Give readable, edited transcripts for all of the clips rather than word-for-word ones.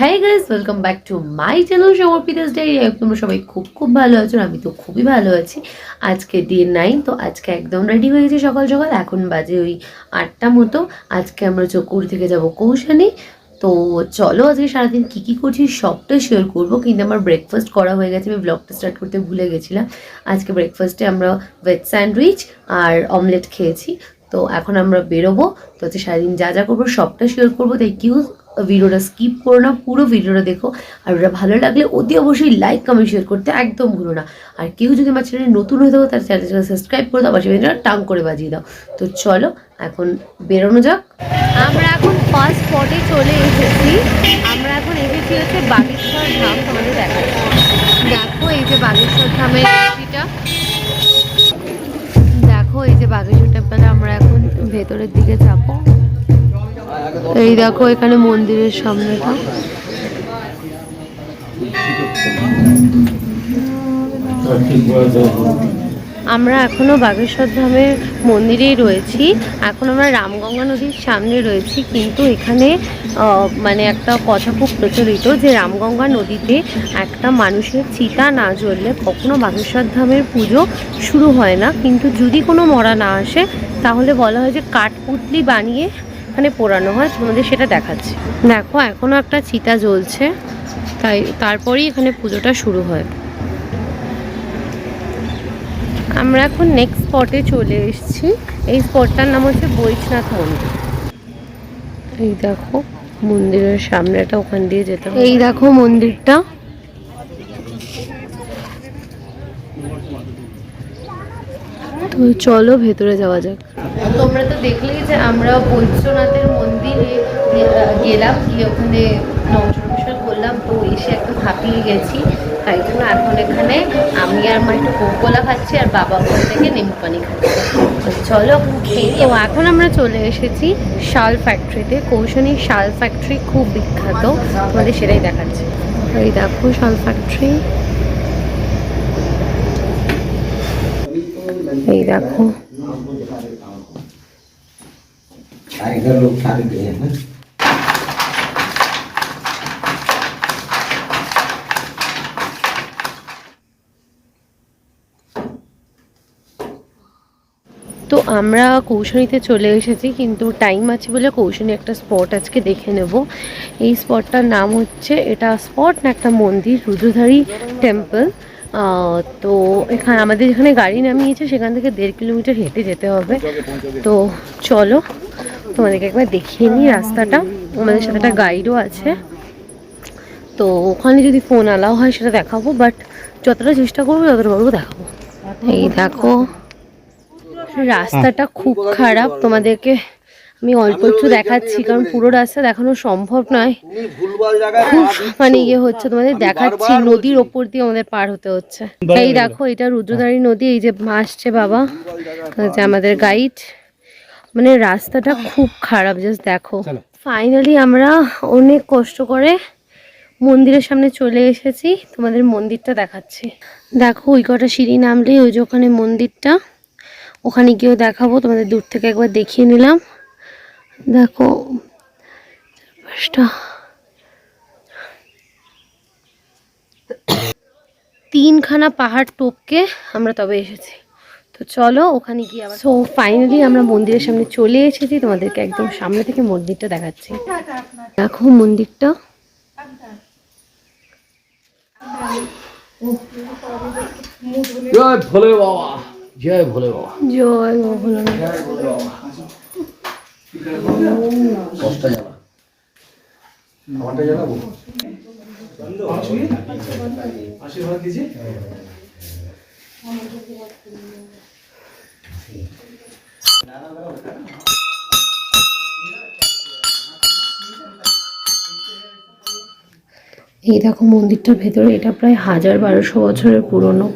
High guys, welcome back to my channel Samarpita's diary. তোমরা সবাই খুব ভালো আছো, আমি তো খুবই ভালো আছি। আজকে ডে 9, তো আজকে একদম রেডি হয়ে গেছি সকাল সকাল। এখন বাজে ওই 8টা মতো। আজকে আমরা চক্কুর থেকে যাব কৌশানি। তো চলো আজকে সারাদিন কী করছি সবটা শেয়ার করবো। কিন্তু আমার ব্রেকফাস্ট করা হয়ে গেছে, আমি ব্লগটা স্টার্ট করতে ভুলে গেছিলাম। আজকে ব্রেকফাস্টে আমরা ভেজ স্যান্ডউইচ আর অমলেট খেয়েছি। তো এখন আমরা বেরোবো। তো হচ্ছে সারাদিন যা করবো সবটা শেয়ার করবো, তাই কেউ ভিডিওটা স্কিপ করো না, পুরো ভিডিওটা দেখো। আর ওটা ভালো লাগলে অতি অবশ্যই লাইক কমেন্ট শেয়ার করতে একদম ভুলো না। আর কেউ যদি আমার চ্যানেলে নতুন হয়ে থাকো তার চ্যানেলটা সাবস্ক্রাইব করে দাও, পাশে ভিডিওটা টাং করে বাজিয়ে দাও। তো চলো এখন বেরোনো যাক। আমরা এখন ফার্স্ট স্পটে চলে এসেছি। আমরা এখন এসেছি হচ্ছে বাগেশ্বর ধাম। তোমাদের দেখাচ্ছি, দেখো এই যে বাগেশ্বর ধামের এন্ট্রিটা, দেখো এই যে বাগেশ্বর টেম্পলে আমরা এখন ভেতরের দিকে যাবো। এই দেখো এখানে মন্দিরের সামনেটা। আমরা এখনো বাগেশ্বর ধামের মন্দিরেই রয়েছি। এখন আমরা রামগঙ্গা নদীর সামনে রয়েছি। কিন্তু এখানে মানে একটা কথা খুব প্রচলিত যে রামগঙ্গা নদীতে একটা মানুষের চিতা না জ্বললে কখনো বাগেশ্বর ধামের পুজো শুরু হয় না। কিন্তু যদি কোনো মরা না আসে তাহলে বলা হয় যে কাঠপুতলি বানিয়ে এখানে পোড়ানো হয়। তোমাদের সেটা দেখাচ্ছি, দেখো এখনো একটা চিতা জ্বলছে, তাই তারপরেই এখানে পুজোটা শুরু হয়। আমরা এখন নেক্সট স্পটে চলে এসেছি। এই স্পটটার নাম হচ্ছে বৈষ্ণব মন্দির। এই দেখো মন্দিরের সামনেটা, ওখান দিয়ে যেতে হবে। এই দেখো মন্দিরটা। তো চলো ভেতরে যাওয়া যাক। তোমরা তো দেখলেই যে আমরা বৈদ্যনাথের মন্দিরে গেলাম, গিয়ে ওখানে নমস্কার করলাম। তো এসে একটু হাঁপিয়ে গেছি, তাই জন্য এখন এখানে আমি আর মা একটু কোকোলা খাচ্ছি আর বাবা ওখান থেকে নেমু পানি খাচ্ছি। তো চলো খেয়ে। তো এখন আমরা চলে এসেছি শাল ফ্যাক্টরিতে। কৌশানির শাল ফ্যাক্টরি খুব বিখ্যাত, তোমাদের সেটাই দেখাচ্ছি। এই দেখো শাল ফ্যাক্টরি, এই দেখো। তো আমরা কৌশানিতে চলে এসেছি, কিন্তু টাইম আছে বলে কৌশানি একটা স্পট আজকে দেখে নেব। এই স্পটটার নাম হচ্ছে, এটা স্পট না একটা মন্দির, রুদ্রধারী টেম্পল। তো এখানে আমাদের যেখানে গাড়ি নামিয়েছে সেখান থেকে 1.5 কিলোমিটার হেঁটে যেতে হবে। তো চলো তোমাদেরকে একবার দেখিয়ে নিই রাস্তাটা। আমাদের সাথে একটা গাইডও আছে, তো ওখানে যদি ফোন অ্যালাউ হয় সেটা দেখাবো, বাট যতটা চেষ্টা করবো ততটা পারবো দেখাবো। এই দেখো রাস্তাটা খুব খারাপ, তোমাদেরকে আমি অল্প একটু দেখাচ্ছি কারণ পুরো রাস্তা দেখানো সম্ভব নয়। খুব মানে হচ্ছে, তোমাদের দেখাচ্ছি নদীর ওপর দিয়ে আমাদের পার হতে হচ্ছে। এই দেখো এটা রুদ্রধারী নদী, এই যে আসছে বাবা যে আমাদের গাইড। মানে রাস্তাটা খুব খারাপ, জাস্ট দেখো। ফাইনালি আমরা অনেক কষ্ট করে মন্দিরের সামনে চলে এসেছি, তোমাদের মন্দিরটা দেখাচ্ছি। দেখো ওই কটা সিঁড়ি নামলেই ওই যে ওখানে মন্দিরটা, ওখানে গিয়েও দেখাবো। তোমাদের দূর থেকে একবার দেখিয়ে নিলাম। দেখো চারপাশটা, 3খানা পাহাড় টপকে আমরা তবে এসেছি। তো চলো ওখানে গিয়ে আবার। সো ফাইনালি আমরা মন্দিরের সামনে চলে এসেছি, তোমাদেরকে একদম সামনে থেকে মন্দিরটা দেখাচ্ছি। দেখো মন্দিরটা, জয় ভোলে বাবা, জয় ভোলে বাবা, জয় ভোলেনাথ। আশীর্বাদ দিজি। এই দেখো মন্দিরটার ভেতরে, এটা প্রায় 1000-1200 বছরের পুরনো।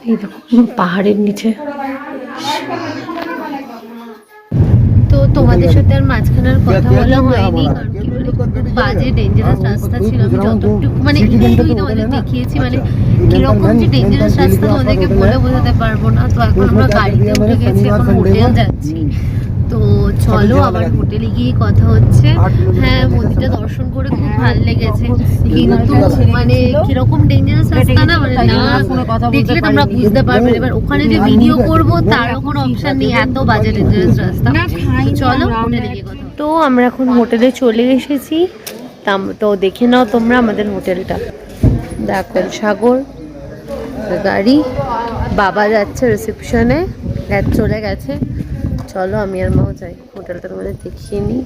এই দেখো পুরো পাহাড়ের নিচে। তো তোমাদের সাথে আর মাঝখানের কথা বলা হয়নি, কারণ কি বাজে ডেঞ্জারাস রাস্তা ছিল। আমি যতটুকু মানে একটুই তোমাদের দেখিয়েছি, মানে কিরকম যে ডেঞ্জারাস রাস্তা তোমাদেরকে বলে বোঝাতে পারবো না। তো এখন আমরা গাড়িতে উঠে গেছি, এখন হোটেল যাচ্ছি। তো চলো আবার হোটেলে গিয়ে কথা হচ্ছে। হ্যাঁ মন্দিরটা দর্শন করে খুব ভালো গেছে, কিন্তু মানে কিরকম ডেঞ্জারাস রাস্তা না, মানে না দেখলে তোমরা বুঝতে পারবে। এবার ওখানে যে ভিডিও করব তারও কোনো অপশন নেই, এত বাজে ডেঞ্জারাস রাস্তা। চলো হোটেলে গিয়ে কথা। তো আমরা এখন হোটেলে চলে এসেছি, তো দেখে নাও তোমরা আমাদের হোটেলটা। দেখো সাগর, গাড়ি, বাবা যাচ্ছে রিসেপশনে, চলে গেছে। চলো আমি আর মাও যাই, হোটেলটা তোমাদের দেখিয়ে নিই।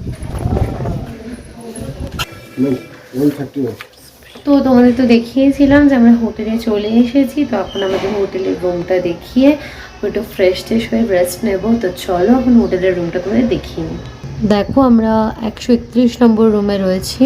তো তোমাদের তো দেখিয়েছিলাম যে আমরা হোটেলে চলে এসেছি, তো এখন আমাদের হোটেলের রুমটা দেখিয়ে একটু ফ্রেশ ট্রেশ হয়ে রেস্ট নেবো। তো চলো এখন হোটেলের রুমটা তোমাদের দেখিয়ে নিই। দেখো আমরা 131 নম্বর রুমে রয়েছি।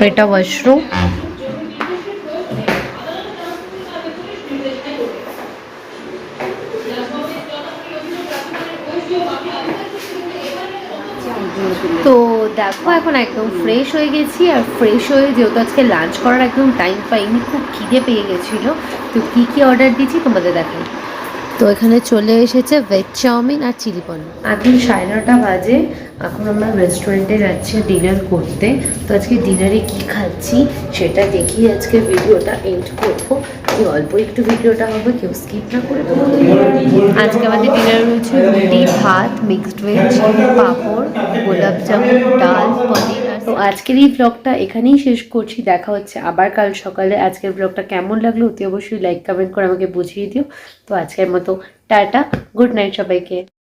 এটা ওয়াশরুম। তো দেখো এখন একদম ফ্রেশ হয়ে গেছি, আর ফ্রেশ হয়ে যেহেতু আজকে লাঞ্চ করার একদম টাইম পাইনি, খুব খিদে পেয়ে গেছিলো, তো কী কী অর্ডার দিয়েছি তোমাদের দেখাই। তো এখানে চলে এসেছে ভেজ চাউমিন আর চিলি পনির। এখন 9:30 বাজে, এখন আমরা রেস্টুরেন্টে যাচ্ছি ডিনার করতে। তো আজকে ডিনারে কি খাচ্ছি সেটা দেখিয়ে আজকে ভিডিওটা এন্ড করবো। কি অল্প একটু ভিডিওটা হবে, কেউ স্কিপ না করে। আজকে আমাদের ডিনার রয়েছে রুটি, ভাত, মিক্সড ভেজ, পাঁপড়, গোলাপ জামুন, ডাল, পনির। তো আজকের এই ব্লগটা এখানেই শেষ করছি, দেখা হচ্ছে আবার কাল সকালে। আজকের ব্লগটা কেমন লাগলো অতি অবশ্যই লাইক কমেন্ট করে আমাকে বুঝিয়ে দিও। তো আজকের মতো টাটা, গুড নাইট সবাইকে।